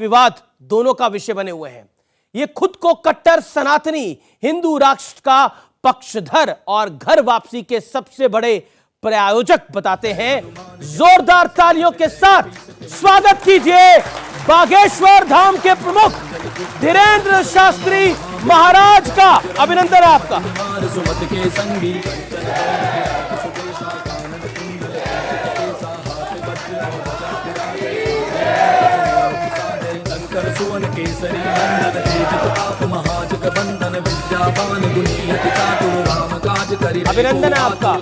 विवाद दोनों का विषय बने हुए हैं। ये खुद को कट्टर सनातनी हिंदू राष्ट्र का पक्षधर और घर वापसी के सबसे बड़े प्रायोजक बताते हैं। जोरदार तालियों के साथ स्वागत कीजिए बागेश्वर धाम के प्रमुख धीरेंद्र शास्त्री महाराज का। अभिनंदन है आपका। अभिनंदन है आपका।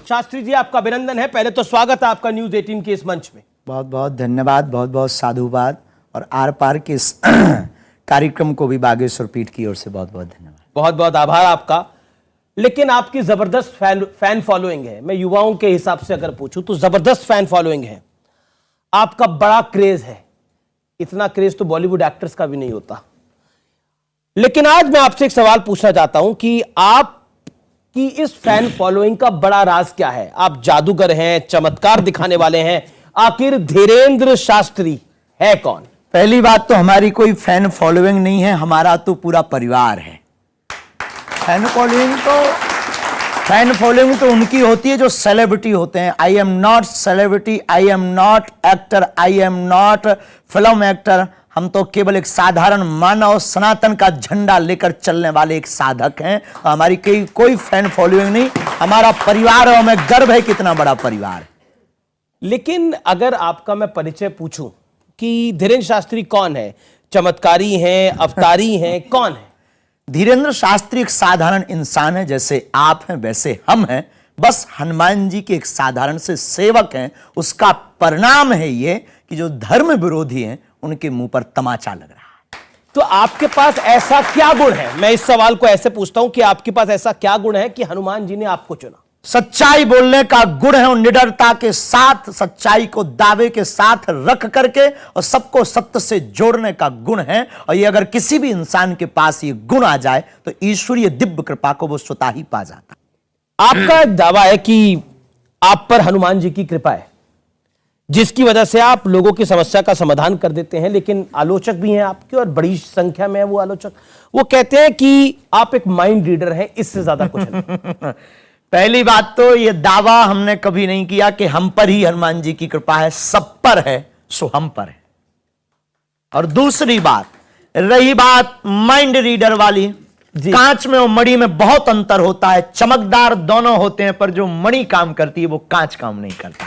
शास्त्री जी आपका अभिनंदन है। पहले तो स्वागत है आपका न्यूज 18 के इस मंच में। बहुत बहुत धन्यवाद, बहुत बहुत साधुवाद और आर पार के इस कार्यक्रम को भी बागेश्वर पीठ की ओर से बहुत बहुत धन्यवाद। बहुत बहुत आभार आपका। लेकिन आपकी जबरदस्त फैन फॉलोइंग है। मैं युवाओं के हिसाब से अगर पूछूं तो जबरदस्त फैन फॉलोइंग है। आपका बड़ा क्रेज है। इतना क्रेज तो बॉलीवुड एक्टर्स का भी नहीं होता। लेकिन आज मैं आपसे एक सवाल पूछना चाहता हूं कि आपकी इस फैन फॉलोइंग का बड़ा राज क्या है? आप जादूगर हैं, चमत्कार दिखाने वाले हैं, आखिर धीरेंद्र शास्त्री है कौन? पहली बात तो हमारी कोई फैन फॉलोइंग नहीं है, हमारा तो पूरा परिवार है। फैन फॉलोइंग तो उनकी होती है जो सेलिब्रिटी होते हैं। I am not celebrity, I am not actor, I am not film actor. हम तो केवल एक साधारण मानव सनातन का झंडा लेकर चलने वाले एक साधक हैं। हमारी कोई फैन फॉलोइंग नहीं, हमारा परिवार है और हमें गर्व है कितना बड़ा परिवार है। लेकिन अगर आपका मैं परिचय पूछूं कि धीरेंद्र शास्त्री कौन है, चमत्कारी हैं, अवतारी हैं, कौन है? धीरेंद्र शास्त्री एक साधारण इंसान है, जैसे आप हैं वैसे हम हैं। बस हनुमान जी के एक साधारण से सेवक हैं। उसका परिणाम है ये कि जो धर्म विरोधी हैं उनके मुंह पर तमाचा लग रहा है। तो आपके पास ऐसा क्या गुण है? मैं इस सवाल को ऐसे पूछता हूं कि आपके पास ऐसा क्या गुण है कि हनुमान जी ने आपको चुना? सच्चाई बोलने का गुण है और निडरता के साथ सच्चाई को दावे के साथ रख करके और सबको सत्य से जोड़ने का गुण है। और ये अगर किसी भी इंसान के पास ये गुण आ जाए तो ईश्वरीय दिव्य कृपा को वो स्वतः ही पा जाता है। आपका एक दावा है कि आप पर हनुमान जी की कृपा है, जिसकी वजह से आप लोगों की समस्या का समाधान कर देते हैं। लेकिन आलोचक भी हैं आपके और बड़ी संख्या में है वो आलोचक। वो कहते हैं कि आप एक माइंड रीडर हैं, इससे ज्यादा कुछ नहीं। पहली बात तो ये दावा हमने कभी नहीं किया कि हम पर ही हनुमान जी की कृपा है। सब पर है सो हम पर है। और दूसरी बात, रही बात माइंड रीडर वाली, कांच में और मणि में बहुत अंतर होता है। चमकदार दोनों होते हैं पर जो मणि काम करती है वो कांच काम नहीं करता।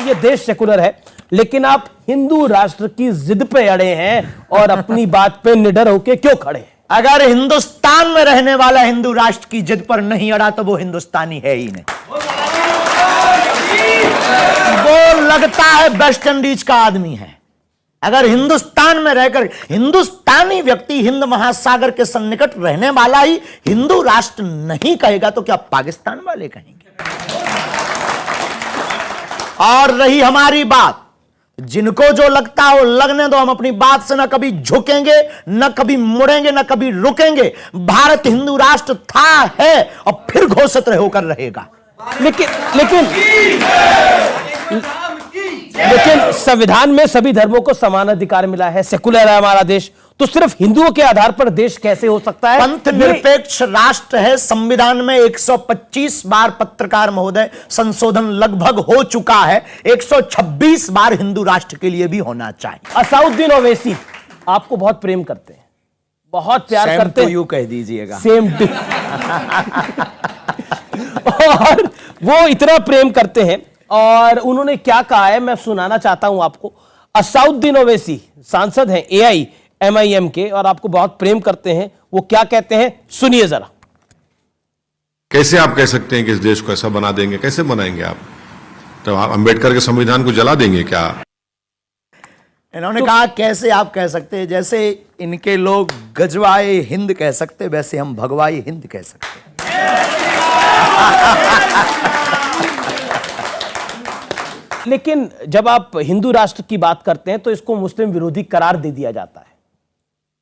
ये देश सेकुलर है, लेकिन आप हिंदू राष्ट्र की जिद पे अड़े हैं और अपनी बात पे निडर होके क्यों खड़े हैं? अगर हिंदुस्तान में रहने वाला हिंदू राष्ट्र की जिद पर नहीं अड़ा तो वो हिंदुस्तानी है ही नहीं। वो लगता है वेस्ट इंडीज का आदमी है। अगर हिंदुस्तान में रहकर हिंदुस्तानी व्यक्ति हिंद महासागर के सन्निकट रहने वाला ही हिंदू राष्ट्र नहीं कहेगा तो क्या पाकिस्तान वाले कहेंगे? और रही हमारी बात, जिनको जो लगता हो लगने दो। हम अपनी बात से न कभी झुकेंगे, न कभी मुड़ेंगे, न कभी रुकेंगे। भारत हिंदू राष्ट्र था, है और फिर घोषित होकर रहेगा। लेकिन संविधान में सभी धर्मों को समान अधिकार मिला है। सेकुलर है हमारा देश, तो सिर्फ हिंदुओं के आधार पर देश कैसे हो सकता है? पंथ निरपेक्ष राष्ट्र है। संविधान में 125 बार पत्रकार महोदय संशोधन लगभग हो चुका है। 126 बार हिंदू राष्ट्र के लिए भी होना चाहिए। असाउद्दीन ओवैसी आपको बहुत प्रेम करते हैं, बहुत प्यार करते हैं। यू कह दीजिएगा सेम टू। और वो इतना प्रेम करते हैं और उन्होंने क्या कहा है मैं सुनाना चाहता हूं आपको। असाउद्दीन ओवैसी सांसद हैं AIMIM के और आपको बहुत प्रेम करते हैं। वो क्या कहते हैं सुनिए जरा। कैसे आप कह सकते हैं कि इस देश को ऐसा बना देंगे? कैसे बनाएंगे आप? तो आप अंबेडकर के संविधान को जला देंगे क्या? इन्होंने कहा कैसे आप कह सकते हैं? जैसे इनके लोग गजवाए हिंद कह सकते वैसे हम भगवाई हिंद कह सकते। लेकिन जब आप हिंदू राष्ट्र की बात करते हैं तो इसको मुस्लिम विरोधी करार दे दिया जाता है।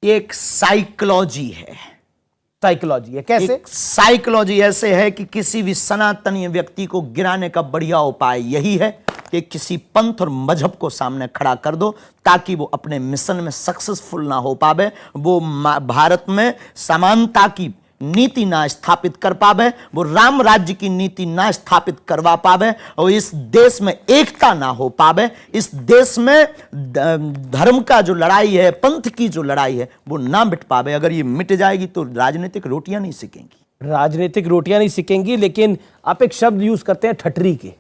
एक साइकोलॉजी है। साइकोलॉजी है। कैसे? एक साइकोलॉजी ऐसे है कि किसी भी सनातनीय व्यक्ति को गिराने का बढ़िया उपाय यही है कि किसी पंथ और मजहब को सामने खड़ा कर दो ताकि वो अपने मिशन में सक्सेसफुल ना हो पावे, वो भारत में समानता की नीति ना स्थापित कर पावे, वो राम राज्य की नीति ना स्थापित करवा पावे, और इस देश में एकता ना हो पावे, इस देश में धर्म का जो लड़ाई है, पंथ की जो लड़ाई है, वो ना मिट पावे। अगर ये मिट जाएगी तो राजनीतिक रोटियां नहीं सिकेंगी। राजनीतिक रोटियां नहीं सिकेंगी। लेकिन आप एक शब्द यूज करते हैं ठटरी के,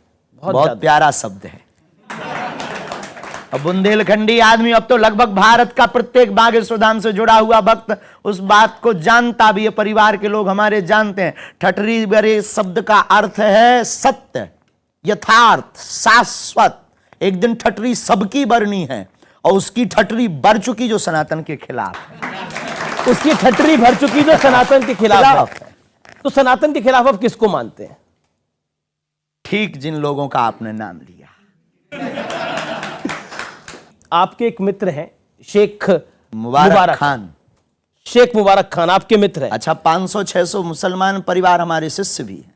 बहुत प्यारा शब्द है। अब बुंदेलखंडी आदमी अब तो लगभग भारत का प्रत्येक बागेश्वरधाम से जुड़ा हुआ भक्त उस बात को जानता भी है, परिवार के लोग हमारे जानते हैं। ठटरी बरे शब्द का अर्थ है सत्य, यथार्थ, शाश्वत। एक दिन ठटरी सबकी बरनी है और उसकी ठटरी भर चुकी जो सनातन के खिलाफ है। उसकी ठटरी भर चुकी जो सनातन के खिलाफ है। तो सनातन के खिलाफ आप किसको मानते हैं? ठीक जिन लोगों का आपने नाम लिया। आपके एक मित्र हैं शेख मुबारक खान। शेख मुबारक खान आपके मित्र हैं। अच्छा, 500-600 मुसलमान परिवार हमारे शिष्य भी हैं,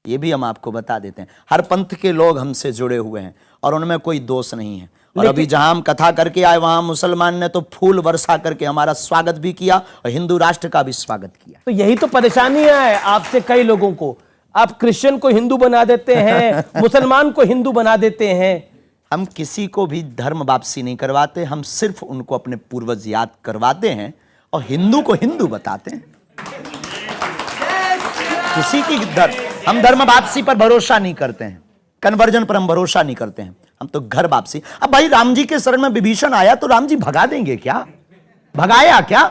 ये भी हम आपको बता देते हैं। हर पंथ के लोग हमसे जुड़े हुए हैं और उनमें कोई दोष नहीं है। और अभी जहां हम कथा करके आए वहां मुसलमान ने तो फूल वर्षा करके हमारा स्वागत भी किया और हिंदू राष्ट्र का भी स्वागत किया। तो यही तो परेशानी है आपसे कई लोगों को। आप क्रिश्चियन को हिंदू बना देते हैं, मुसलमान को हिंदू बना देते हैं। हम किसी को भी धर्म वापसी नहीं करवाते, हम सिर्फ उनको अपने पूर्वज याद करवाते हैं और हिंदू को हिंदू बताते हैं। किसी की हम धर्म वापसी पर भरोसा नहीं करते हैं, कन्वर्जन पर हम भरोसा नहीं करते हैं, हम तो घर वापसी। अब भाई राम जी के शरण में विभीषण आया तो राम जी भगा देंगे क्या? भगाया क्या?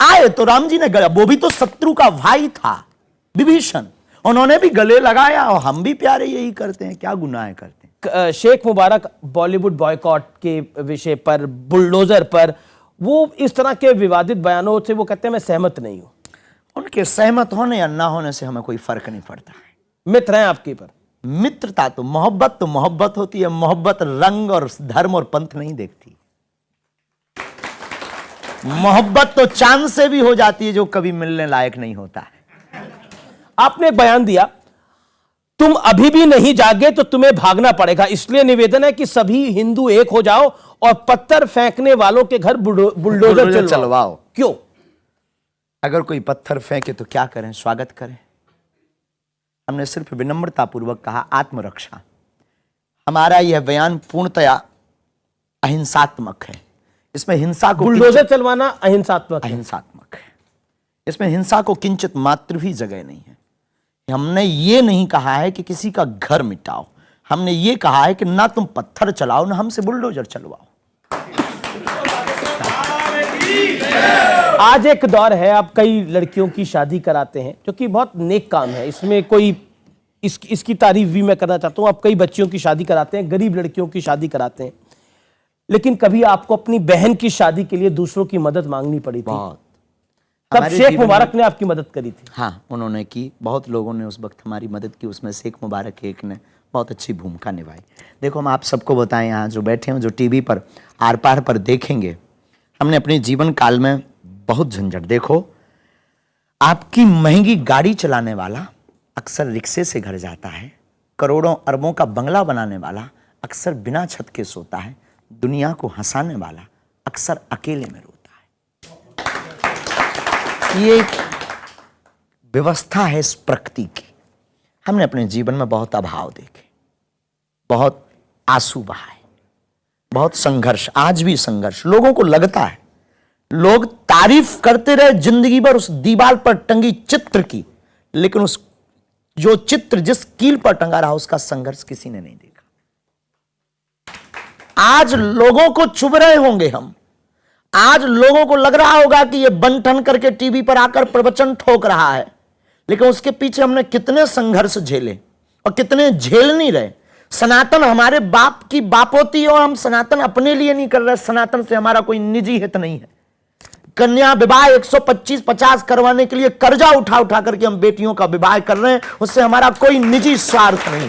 आए तो राम जी ने गया, वो भी तो शत्रु का भाई था विभीषण, उन्होंने भी गले लगाया और हम भी प्यारे यही करते हैं, क्या गुनाह करते हैं। शेख मुबारक बॉलीवुड बॉयकॉट के विषय पर, बुलडोजर पर, वो इस तरह के विवादित बयानों से वो कहते हैं मैं सहमत नहीं हूं। उनके सहमत होने या ना होने से हमें कोई फर्क नहीं पड़ता है। मित्र हैं आपके पर। मित्रता तो मोहब्बत होती है। मोहब्बत रंग और धर्म और पंथ नहीं देखती। मोहब्बत तो चांद से भी हो जाती है जो कभी मिलने लायक नहीं होता है। आपने एक बयान दिया, तुम अभी भी नहीं जागे तो तुम्हें भागना पड़ेगा, इसलिए निवेदन है कि सभी हिंदू एक हो जाओ और पत्थर फेंकने वालों के घर बुलडोजर चलवाओ। क्यों? अगर कोई पत्थर फेंके तो क्या करें? स्वागत करें। हमने सिर्फ विनम्रता पूर्वक कहा आत्मरक्षा। हमारा यह बयान पूर्णतया अहिंसात्मक है। इसमें हिंसा को, बुलडोजर चलवाना अहिंसात्मक है। इसमें हिंसा को किंचित मात्र भी जगह नहीं है। हमने ये नहीं कहा है कि किसी का घर मिटाओ, हमने ये कहा है कि ना तुम पत्थर चलाओ ना हमसे बुलडोजर चलवाओ। आज एक दौर है, आप कई लड़कियों की शादी कराते हैं जो कि बहुत नेक काम है, इसमें कोई इसकी तारीफ भी मैं करना चाहता हूं। आप कई बच्चियों की शादी कराते हैं, गरीब लड़कियों की शादी कराते हैं, लेकिन कभी आपको अपनी बहन की शादी के लिए दूसरों की मदद मांगनी पड़ी थी? तब शेख मुबारक ने आपकी मदद करी थी? हाँ, उन्होंने की। बहुत लोगों ने उस वक्त हमारी मदद की, उसमें शेख मुबारक एक ने बहुत अच्छी भूमिका निभाई। देखो, हम आप सबको बताएं, यहाँ जो बैठे हैं, जो टीवी पर आर पार पर देखेंगे, हमने अपने जीवन काल में बहुत झंझट। देखो, आपकी महंगी गाड़ी चलाने वाला अक्सर रिक्शे से घर जाता है, करोड़ों अरबों का बंगला बनाने वाला अक्सर बिना छत के सोता है, दुनिया को हंसाने वाला अक्सर अकेले में रोता है। ये एक व्यवस्था है इस प्रकृति की। हमने अपने जीवन में बहुत अभाव देखे, बहुत आंसू बहाए, बहुत संघर्ष, आज भी संघर्ष। लोगों को लगता है, लोग तारीफ करते रहे जिंदगी भर उस दीवार पर टंगी चित्र की, लेकिन उस जो चित्र जिस कील पर टंगा रहा उसका संघर्ष किसी ने नहीं देखा। आज लोगों को चुभ रहे होंगे हम, आज लोगों को लग रहा होगा कि ये बन ठन करके टीवी पर आकर प्रवचन ठोक रहा है, लेकिन उसके पीछे हमने कितने संघर्ष झेले और कितने झेल नहीं रहे। सनातन हमारे बाप की बाप होती है और हम सनातन अपने लिए नहीं कर रहे। सनातन से हमारा कोई निजी हित नहीं है। कन्या विवाह 125-50 करवाने के लिए कर्जा उठा उठा करके हम बेटियों का विवाह कर रहे हैं, उससे हमारा कोई निजी स्वार्थ नहीं।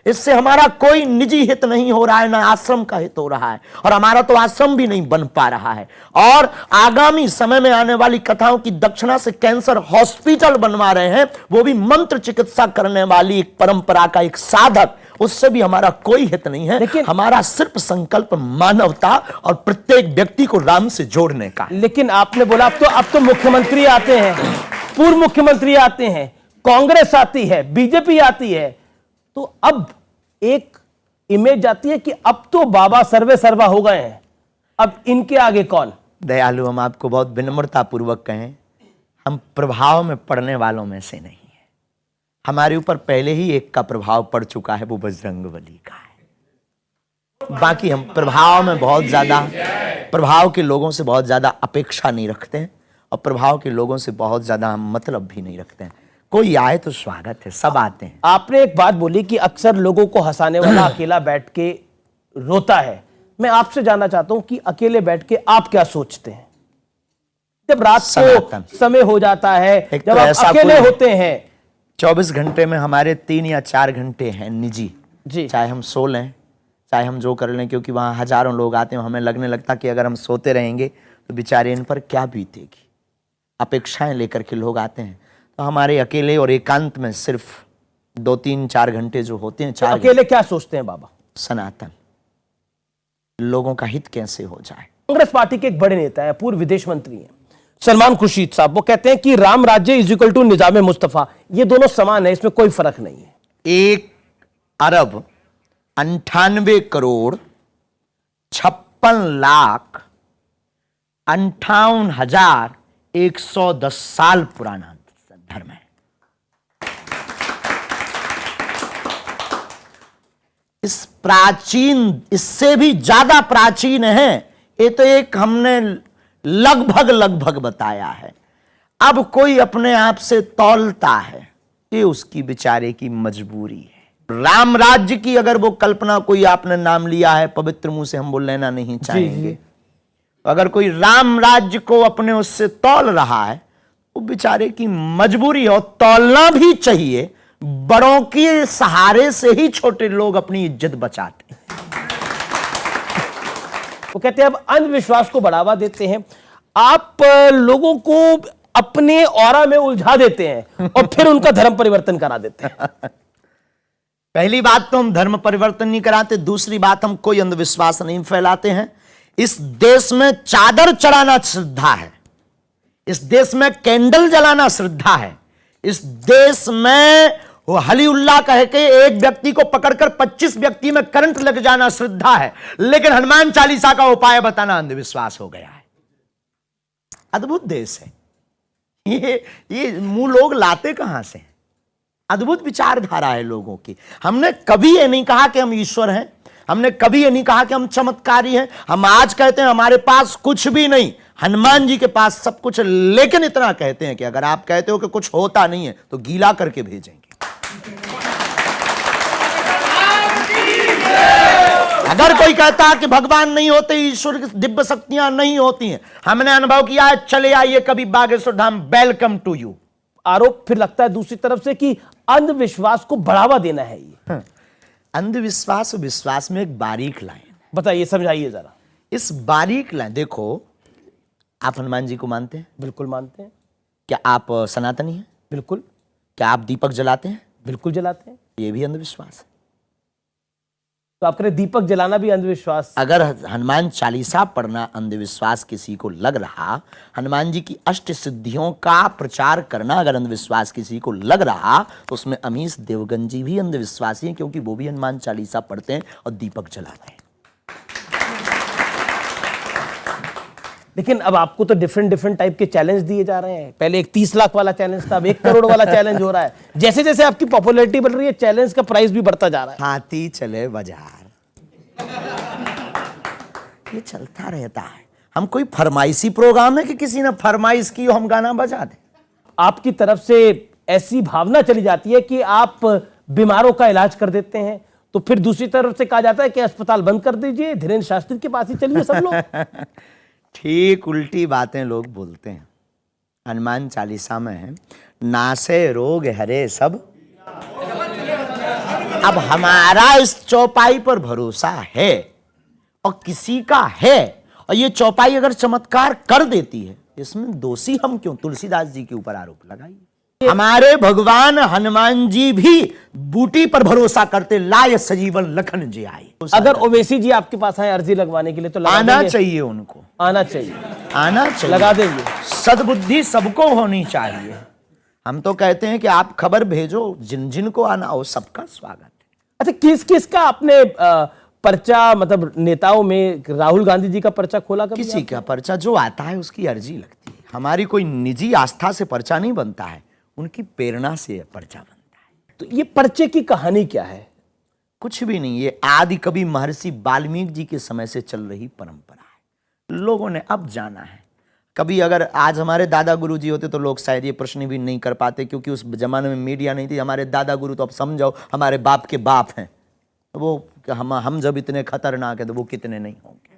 इससे हमारा कोई निजी हित नहीं हो रहा है, ना आश्रम का हित हो रहा है, और हमारा तो आश्रम भी नहीं बन पा रहा है। और आगामी समय में आने वाली कथाओं की दक्षिणा से कैंसर हॉस्पिटल बनवा रहे हैं, वो भी मंत्र चिकित्सा करने वाली एक परंपरा का एक साधक, उससे भी हमारा कोई हित नहीं है। लेकिन हमारा सिर्फ संकल्प मानवता और प्रत्येक व्यक्ति को राम से जोड़ने का। लेकिन आपने बोला अब तो मुख्यमंत्री आते हैं, पूर्व मुख्यमंत्री आते हैं, कांग्रेस आती है, बीजेपी आती है, तो अब एक इमेज जाती है कि अब तो बाबा सर्वे सर्वा हो गए हैं, अब इनके आगे कौन। दयालु, हम आपको बहुत विनम्रता पूर्वक कहें, हम प्रभाव में पड़ने वालों में से नहीं है। हमारे ऊपर पहले ही एक का प्रभाव पड़ चुका है, वो बजरंगबली का है। बाकी हम प्रभाव में बहुत ज्यादा, प्रभाव के लोगों से बहुत ज्यादा अपेक्षा नहीं रखते हैं, और प्रभाव के लोगों से बहुत ज्यादा हम मतलब भी नहीं रखते हैं। कोई आए तो स्वागत है, सब आते हैं। आपने एक बात बोली कि अक्सर लोगों को हंसाने वाला अकेला बैठ के रोता है। मैं आपसे जानना चाहता हूं कि अकेले बैठ के आप क्या सोचते हैं जब रात को समय हो जाता है, जब आप अकेले होते हैं। 24 घंटे में हमारे 3 या 4 घंटे हैं निजी जी। चाहे हम सो लें, चाहे हम जो कर लें, क्योंकि वहां हजारों लोग आते हैं। हमें लगने लगता कि अगर हम सोते रहेंगे तो बेचारे इन पर क्या बीतेगी। अपेक्षाएं लेकर के लोग आते हैं, तो हमारे अकेले और एकांत में सिर्फ 2, 3, 4 घंटे जो होते हैं, तो अकेले क्या सोचते हैं बाबा? सनातन, लोगों का हित कैसे हो जाए। कांग्रेस पार्टी के एक बड़े नेता है, पूर्व विदेश मंत्री हैं, सलमान खुर्शीद साहब, वो कहते हैं कि राम राज्य इज इक्वल टू निजाम मुस्तफा, ये दोनों समान है, इसमें कोई फर्क नहीं है। 1 अरब 98 करोड़ 56 लाख 58,110 साल पुराना धर्म है। इस प्राचीन, इससे भी ज्यादा प्राचीन है। ये तो एक हमने लगभग बताया है। अब कोई अपने आप से तौलता है, ये उसकी बेचारे की मजबूरी है। राम राज्य की अगर वो कल्पना कोई आपने नाम लिया है, पवित्र मुंह से हम वो लेना नहीं चाहेंगे। अगर कोई राम राज्य को अपने उससे तौल रहा है, वो बेचारे की मजबूरी है, और तौलना भी चाहिए। बड़ों के सहारे से ही छोटे लोग अपनी इज्जत बचाते हैं। वो कहते हैं अब अंधविश्वास को बढ़ावा देते हैं, आप लोगों को अपने ऑरा में उलझा देते हैं और फिर उनका धर्म परिवर्तन करा देते हैं। पहली बात तो हम धर्म परिवर्तन नहीं कराते, दूसरी बात हम कोई अंधविश्वास नहीं फैलाते हैं। इस देश में चादर चढ़ाना श्रद्धा है, इस देश में कैंडल जलाना श्रद्धा है, इस देश में वो हलीउल्लाह कह के एक व्यक्ति को पकड़कर 25 व्यक्ति में करंट लग जाना श्रद्धा है, लेकिन हनुमान चालीसा का उपाय बताना अंधविश्वास हो गया है। अद्भुत देश है ये मुंह लोग लाते कहां से? अद्भुत विचारधारा है लोगों की। हमने कभी ये नहीं कहा कि हम ईश्वर हैं, हमने कभी ये नहीं कहा कि हम चमत्कारी हैं। हम आज कहते हैं हमारे पास कुछ भी नहीं, हनुमान जी के पास सब कुछ है, लेकिन इतना कहते हैं कि अगर आप कहते हो कि कुछ होता नहीं है तो गीला करके भेजेंगे। अगर कोई कहता है कि भगवान नहीं होते, ईश्वर की दिव्य शक्तियां नहीं होती हैं, हमने अनुभव किया है, चले आइए कभी Bageshwar Dham, welcome to you. आरोप फिर लगता है दूसरी तरफ से कि अंधविश्वास को बढ़ावा देना है ये। अंधविश्वास और विश्वास में एक बारीक लाइन, बताइए, समझाइए जरा। इस बारीक लाइन देखो, आप हनुमान जी को मानते हैं? बिल्कुल मानते हैं। क्या आप सनातनी हैं? बिल्कुल। क्या आप दीपक जलाते हैं? बिल्कुल जलाते हैं। ये भी अंधविश्वास है। तो आप कह रहे दीपक जलाना भी अंधविश्वास? अगर हनुमान चालीसा पढ़ना अंधविश्वास किसी को लग रहा, हनुमान जी की अष्ट सिद्धियों का प्रचार करना अगर अंधविश्वास किसी को लग रहा, तो उसमें अमीश देवगन जी भी अंधविश्वासी हैं, क्योंकि वो भी हनुमान चालीसा पढ़ते हैं और दीपक जलाते हैं। लेकिन अब आपको तो डिफरेंट टाइप के चैलेंज दिए जा रहे हैं। पहले एक 30 लाख वाला चैलेंज था, अब 1 करोड़ वाला चैलेंज हो रहा है। जैसे जैसे आपकी पॉपुलैरिटी बढ़ रही है, चैलेंज का प्राइस भी बढ़ता जा रहा है। हाथी चले बाजार, ये चलता रहता है। हम कोई फरमाइशी प्रोग्राम है कि किसी ने फरमाइश की हम गाना बजा दें? आपकी तरफ से ऐसी भावना चली जाती है कि आप बीमारों का इलाज कर देते हैं, तो फिर दूसरी तरफ से कहा जाता है कि अस्पताल बंद कर दीजिए, धीरेन्द्र शास्त्री के पास ही चलिए सब लोग। ठीक उल्टी बातें लोग बोलते हैं। हनुमान चालीसा में है, नासे रोग हरे सब अब हमारा इस चौपाई पर भरोसा है और किसी का है, और ये चौपाई अगर चमत्कार कर देती है, इसमें दोषी हम क्यों तुलसीदास जी के ऊपर आरोप लगाइए। हमारे भगवान हनुमान जी भी बूटी पर भरोसा करते, लाय सजीवन लखन जी आए। अगर ओवैसी जी आपके पास आए अर्जी लगवाने के लिए तो लगा आना देंगे? चाहिए उनको, आना चाहिए, आना चाहिए, लगा देंगे। सद्बुद्धि सबको होनी चाहिए। हम तो कहते हैं कि आप खबर भेजो, जिन जिन को आना हो सबका स्वागत है। अच्छा, किस किस का आपने पर्चा, मतलब नेताओं में राहुल गांधी जी का पर्चा खोला कभी? किसी का पर्चा जो आता है उसकी अर्जी लगती है। हमारी कोई निजी आस्था से पर्चा नहीं बनता है, उनकी प्रेरणा से पर्चा बनता है। तो ये पर्चे की कहानी क्या है? कुछ भी नहीं, ये आदि कवि महर्षि वाल्मीकि जी के समय से चल रही परंपरा है। लोगों ने अब जाना है। कभी अगर आज हमारे दादा गुरु जी होते तो लोग शायद ये प्रश्न भी नहीं कर पाते, क्योंकि उस जमाने में मीडिया नहीं थी। हमारे दादा गुरु तो अब समझाओ हमारे बाप के बाप हैं, तो वो हम जब इतने खतरनाक है तो वो कितने नहीं होंगे।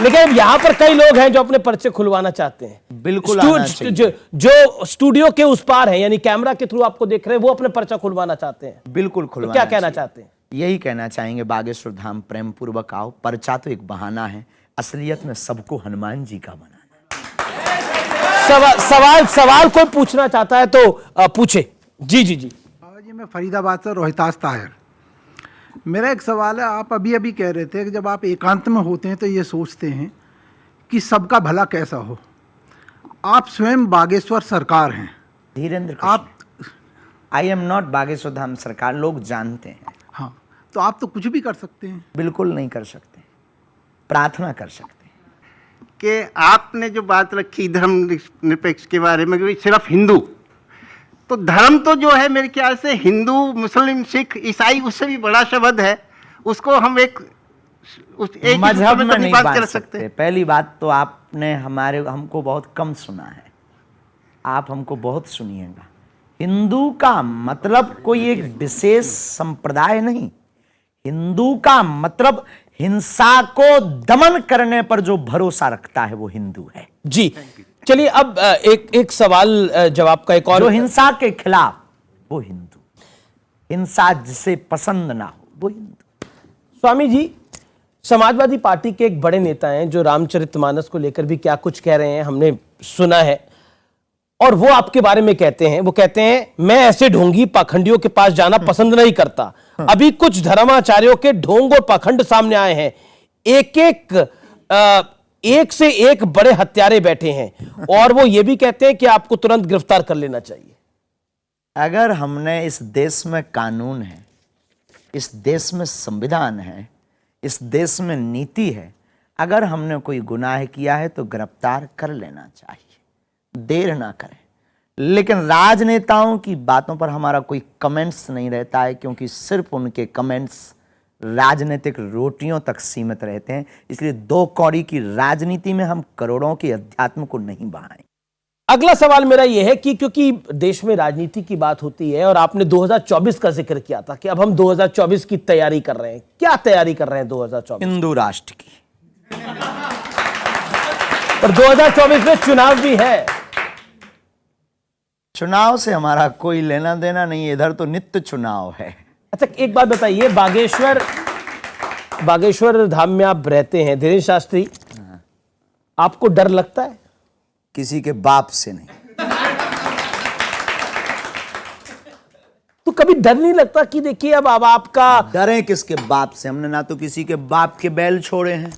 लेकिन यहाँ पर कई लोग हैं जो अपने पर्चे खुलवाना चाहते हैं। बिल्कुल आना चाहिए। जो स्टूडियो के उस पार है, यानी कैमरा के थ्रू आपको देख रहे हैं, वो अपने पर्चा खुलवाना चाहते हैं। बिल्कुल तो खुलवाना क्या कहना चाहिए। चाहते हैं? यही कहना चाहेंगे, बागेश्वर धाम प्रेम पूर्वक आओ। पर्चा तो एक बहाना है, असलियत में सबको हनुमान जी का बनाना। सवाल कोई पूछना चाहता है तो पूछे। जी जी जी। बाबा जी, मैं फरीदाबाद से रोहितास ताहिर। मेरा एक सवाल है, आप अभी अभी कह रहे थे कि जब आप एकांत में होते हैं तो ये सोचते हैं कि सबका भला कैसा हो। आप स्वयं बागेश्वर सरकार हैं। धीरेन्द्र, आप I am not Bageshwar Dham सरकार, लोग जानते हैं। हाँ, तो आप तो कुछ भी कर सकते हैं। बिल्कुल नहीं कर सकते, प्रार्थना कर सकते हैं। कि आपने जो बात रखी धर्म निरपेक्ष के बारे में, कि सिर्फ हिंदू, तो धर्म तो जो है मेरे ख्याल से हिंदू, मुस्लिम, सिख, ईसाई, उससे भी बड़ा शब्द है। उसको हम एक मजहब में नहीं बांट कर सकते। पहली बात तो आपने हमको बहुत कम सुना है, आप हमको बहुत सुनिएगा। हिंदू का मतलब कोई एक विशेष संप्रदाय नहीं। हिंदू का मतलब हिंसा को दमन करने पर जो भरोसा रखता है वो हिंदू है। जी चलिए, अब एक सवाल जवाब का एक और। जो हिंसा के खिलाफ वो हिंदू, हिंसा जिसे पसंद ना हो वो हिंदू। स्वामी जी, समाजवादी पार्टी के एक बड़े नेता हैं जो रामचरितमानस को लेकर भी क्या कुछ कह रहे हैं हमने सुना है, और वो आपके बारे में कहते हैं, वो कहते हैं मैं ऐसे ढोंगी पाखंडियों के पास जाना पसंद नहीं करता। अभी कुछ धर्माचार्यों के ढोंग और पाखंड सामने आए हैं, एक से एक बड़े हत्यारे बैठे हैं, और वो ये भी कहते हैं कि आपको तुरंत गिरफ्तार कर लेना चाहिए। अगर हमने, इस देश में कानून है, इस देश में संविधान है, इस देश में नीति है, अगर हमने कोई गुनाह किया है तो गिरफ्तार कर लेना चाहिए, देर ना करें। लेकिन राजनेताओं की बातों पर हमारा कोई कमेंट्स नहीं रहता है, क्योंकि सिर्फ उनके कमेंट्स राजनीतिक रोटियों तक सीमित रहते हैं। इसलिए दो कौड़ी की राजनीति में हम करोड़ों के अध्यात्म को नहीं बढ़ाएं। अगला सवाल मेरा यह है कि क्योंकि देश में राजनीति की बात होती है और आपने 2024 का जिक्र किया था कि अब हम 2024 की तैयारी कर रहे हैं, क्या तैयारी कर रहे हैं 2024? हिंदू राष्ट्र की। और 2024 में चुनाव भी है। चुनाव से हमारा कोई लेना देना नहीं, इधर तो नित्य चुनाव है। अच्छा, एक बात बताइए, बागेश्वर धाम में आप रहते हैं धीरेन्द्र शास्त्री, आपको डर लगता है? किसी के बाप से नहीं। तो कभी डर नहीं लगता कि देखिए अब आपका डरे किसके बाप से? हमने ना तो किसी के बाप के बैल छोड़े हैं,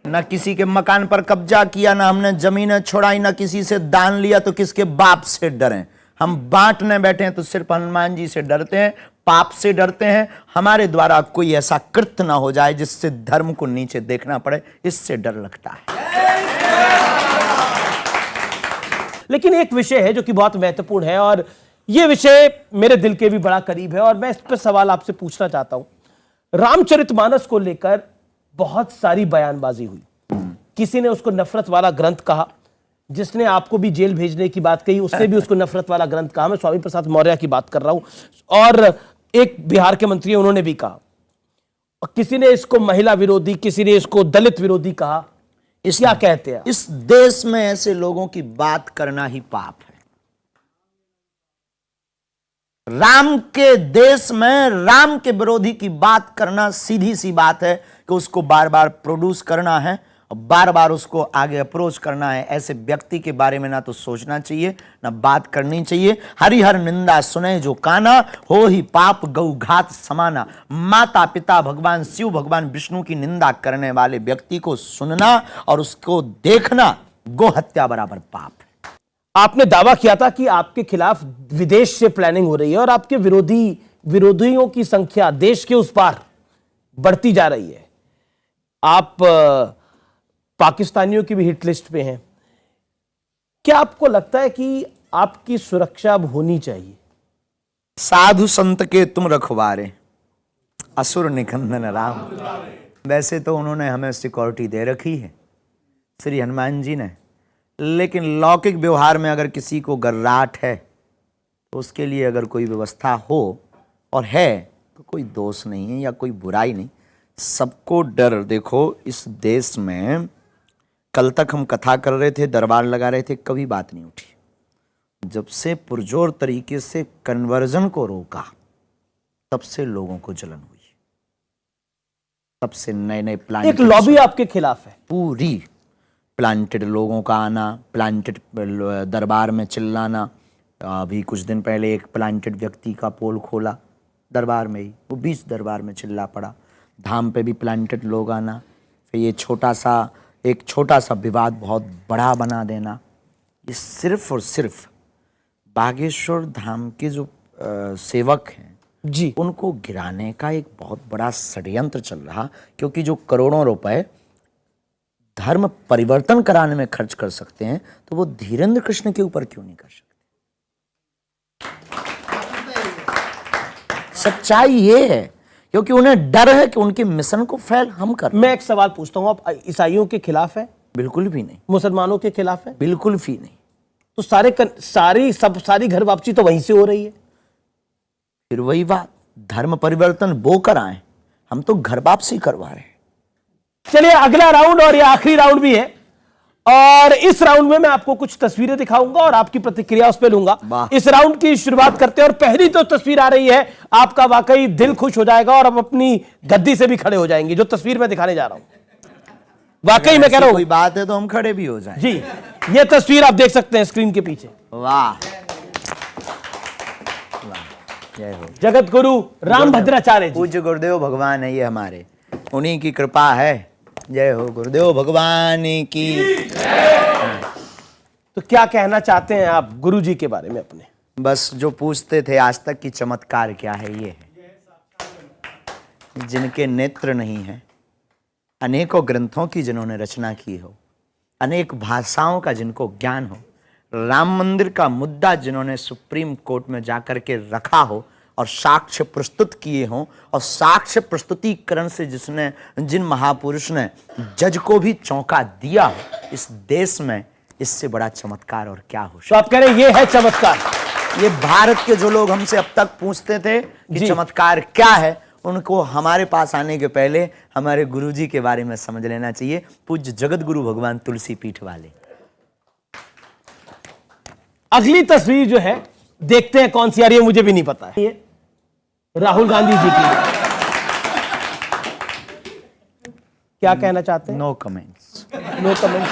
ना किसी के मकान पर कब्जा किया, ना हमने जमीनें छोड़ाई, ना किसी से दान लिया, तो किसके बाप से डरें? हम बांटने बैठे हैं तो सिर्फ हनुमान जी से डरते हैं, पाप से डरते हैं। हमारे द्वारा कोई ऐसा कृत्य ना हो जाए जिससे धर्म को नीचे देखना पड़े, इससे डर लगता है। लेकिन एक विषय है जो कि बहुत महत्वपूर्ण है, और यह विषय मेरे दिल के भी बड़ा करीब है, और मैं इस पर सवाल आपसे पूछना चाहता हूं। रामचरितमानस को लेकर बहुत सारी बयानबाजी हुई, किसी ने उसको नफरत वाला ग्रंथ कहा, जिसने आपको भी जेल भेजने की बात कही उसने भी उसको नफरत वाला ग्रंथ कहा। मैं स्वामी प्रसाद मौर्य की बात कर रहा हूं, और एक बिहार के मंत्री उन्होंने भी कहा, और किसी ने इसको महिला विरोधी, किसी ने इसको दलित विरोधी कहा। क्या कहते हैं? इस देश में ऐसे लोगों की बात करना ही पाप है। राम के देश में राम के विरोधी की बात करना सीधी सी बात है कि उसको बार बार प्रोड्यूस करना है और बार बार उसको आगे अप्रोच करना है। ऐसे व्यक्ति के बारे में ना तो सोचना चाहिए ना बात करनी चाहिए। हरिहर निंदा सुने जो काना, हो ही पाप गौ घात समाना। माता पिता भगवान शिव भगवान विष्णु की निंदा करने वाले व्यक्ति को सुनना और उसको देखना गो हत्या बराबर पाप है। आपने दावा किया था कि आपके खिलाफ विदेश से प्लानिंग हो रही है और आपके विरोधियों की संख्या देश के उस पार बढ़ती जा रही है। आप पाकिस्तानियों की भी हिट लिस्ट पे हैं। क्या आपको लगता है कि आपकी सुरक्षा अब होनी चाहिए? साधु संत के तुम रखवारे, असुर निकंदन राम। वैसे तो उन्होंने हमें सिक्योरिटी दे रखी है श्री हनुमान जी ने, लेकिन लौकिक व्यवहार में अगर किसी को गर्राहट है तो उसके लिए अगर कोई व्यवस्था हो और है तो कोई दोष नहीं है या कोई बुराई नहीं। सबको डर, देखो इस देश में कल तक हम कथा कर रहे थे, दरबार लगा रहे थे, कभी बात नहीं उठी। जब से पुरजोर तरीके से कन्वर्जन को रोका तब से लोगों को जलन हुई, तब से नए नए प्लान, एक लॉबी आपके खिलाफ है। पूरी प्लांटेड लोगों का आना, प्लांटेड दरबार में चिल्लाना। अभी कुछ दिन पहले एक प्लांटेड व्यक्ति का पोल खोला दरबार में ही, वो 20 दरबार में चिल्ला पड़ा। धाम पे भी प्लांटेड लोग आना, फिर ये एक छोटा सा विवाद बहुत बड़ा बना देना। ये सिर्फ और सिर्फ बागेश्वर धाम के जो सेवक हैं जी, उनको गिराने का एक बहुत बड़ा षड्यंत्र चल रहा, क्योंकि जो करोड़ों रुपए धर्म परिवर्तन कराने में खर्च कर सकते हैं तो वो धीरेन्द्र कृष्ण के ऊपर क्यों नहीं कर सकते? सच्चाई ये है, क्योंकि उन्हें डर है कि उनके मिशन को फेल हम कर। मैं एक सवाल पूछता हूं, आप ईसाइयों के खिलाफ है? बिल्कुल भी नहीं। मुसलमानों के खिलाफ है? बिल्कुल भी नहीं। तो सारी घर वापसी तो वहीं से हो रही है। फिर वही बात, धर्म परिवर्तन वो कराएं, हम तो घर वापसी करवा रहे हैं। चलिए अगला राउंड, और ये आखिरी राउंड भी है, और इस राउंड में मैं आपको कुछ तस्वीरें दिखाऊंगा और आपकी प्रतिक्रिया उस पर लूंगा। इस राउंड की शुरुआत करते हैं और पहली तो तस्वीर आ रही है, आपका वाकई दिल खुश हो जाएगा और आप अपनी गद्दी से भी खड़े हो जाएंगे। जो तस्वीर मैं दिखाने जा रहा हूं, वाकई मैं कह रहा हूं, कोई बात है तो हम खड़े भी हो जाएं। जी, ये तस्वीर आप देख सकते हैं स्क्रीन के पीछे। वाह, जय हो। जगत गुरु रामभद्राचार्य जी, पूज्य गुरुदेव भगवान है ये हमारे, उन्हीं की कृपा है। जय हो गुरुदेव भगवान की। तो क्या कहना चाहते हैं आप गुरु जी के बारे में अपने? बस जो पूछते थे आज तक की चमत्कार क्या है, ये है जिनके नेत्र नहीं है, अनेकों ग्रंथों की जिन्होंने रचना की हो, अनेक भाषाओं का जिनको ज्ञान हो, राम मंदिर का मुद्दा जिन्होंने सुप्रीम कोर्ट में जाकर के रखा हो और साक्ष्य प्रस्तुत किए हों, और साक्ष्य प्रस्तुतिकरण से जिन महापुरुष ने जज को भी चौंका दिया हो इस देश में, इससे बड़ा चमत्कार और क्या हो। तो आप कह रहे हैं ये है चमत्कार? ये भारत के जो लोग हमसे अब तक पूछते थे कि चमत्कार क्या है, उनको हमारे पास आने के पहले हमारे गुरुजी के बारे में समझ लेना चाहिए। पूज्य जगत गुरु भगवान तुलसी पीठ वाले। अगली तस्वीर जो है, देखते हैं कौन सी आ रही है, मुझे भी नहीं पता है। ये राहुल गांधी जी की, क्या कहना चाहते हैं? No comments. No comments.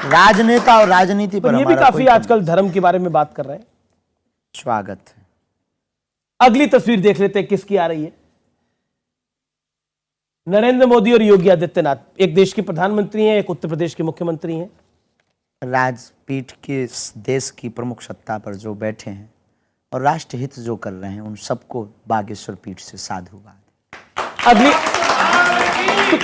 राजनेता और राजनीति पर ये भी हमारा काफी आजकल धर्म के बारे में बात कर रहे हैं। स्वागत है। अगली तस्वीर देख लेते हैं किसकी आ रही है। नरेंद्र मोदी और योगी आदित्यनाथ, एक देश के प्रधानमंत्री हैं, एक उत्तर प्रदेश के मुख्यमंत्री हैं। राजपीठ के इस देश की प्रमुख सत्ता पर जो बैठे हैं और राष्ट्र हित जो कर रहे हैं, उन सबको बागेश्वर पीठ से साधुवाद। अगली तो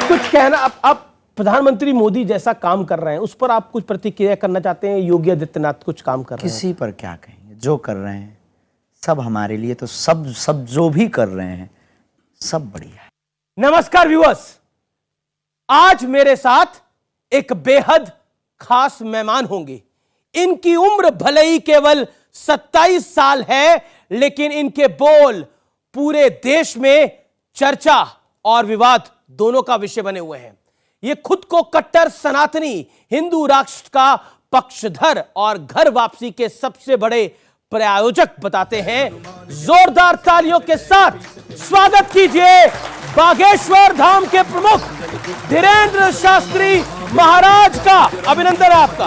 कुछ कहना, आप प्रधानमंत्री मोदी जैसा काम कर रहे हैं, उस पर आप कुछ प्रतिक्रिया करना चाहते हैं? योगी आदित्यनाथ कुछ काम कर रहे हैं, किसी पर क्या कहेंगे? जो कर रहे हैं सब हमारे लिए, तो सब जो भी कर रहे हैं सब बढ़िया है। नमस्कार व्यूअर्स, आज मेरे साथ एक बेहद खास मेहमान होंगे। इनकी उम्र भले ही केवल 27 साल है, लेकिन इनके बोल पूरे देश में चर्चा और विवाद दोनों का विषय बने हुए हैं। ये खुद को कट्टर सनातनी हिंदू राष्ट्र का पक्षधर और घर वापसी के सबसे बड़े प्रायोजक बताते हैं। जोरदार तालियों के साथ स्वागत कीजिए बागेश्वर धाम के प्रमुख धीरेन्द्र शास्त्री महाराज का। अभिनंदन है आपका।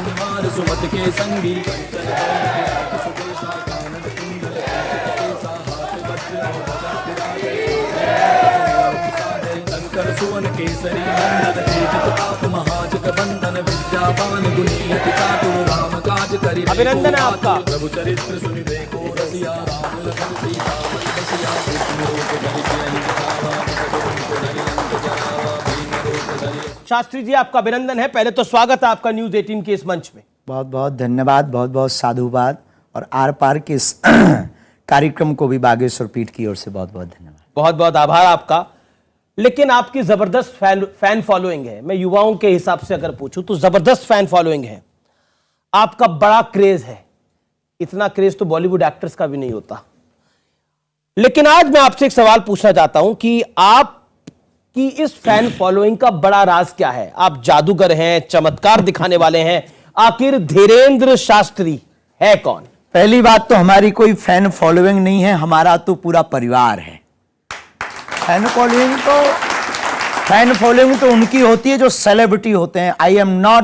सुवन केसरी नंदन तेज ताप महाजग बंदन विद्यावान गुणियति चातुर राम काज करि। अभिनंदन है आपका। प्रभु चरित्र सुनि देखो रसिया राम लखन सीता मन बसिया सुनो के बलि सियहि दिखावा को धरि लंक जरावा भीम रूप धरि। शास्त्री जी आपका अभिनंदन है। पहले तो स्वागत है आपका न्यूज 18 के इस मंच में। बहुत बहुत धन्यवाद, बहुत बहुत साधुवाद, और आर पार के इस कार्यक्रम को भी बागेश्वर पीठ की ओर से बहुत बहुत धन्यवाद। बहुत बहुत आभार आपका। लेकिन आपकी जबरदस्त फैन फॉलोइंग है। मैं युवाओं के हिसाब से अगर पूछूं तो जबरदस्त फैन फॉलोइंग है। आपका बड़ा क्रेज है। इतना क्रेज तो बॉलीवुड एक्टर्स का भी नहीं होता। लेकिन आज मैं आपसे एक सवाल पूछना चाहता हूं कि आपकी इस फैन फॉलोइंग का बड़ा राज क्या है? आप जादूगर हैं, चमत्कार दिखाने वाले हैं, आखिर धीरेन्द्र शास्त्री है कौन? पहली बात तो हमारी कोई फैन फॉलोइंग नहीं है, हमारा तो पूरा परिवार है। फैन फॉलोइंग तो उनकी होती है जो सेलिब्रिटी होते हैं। I am not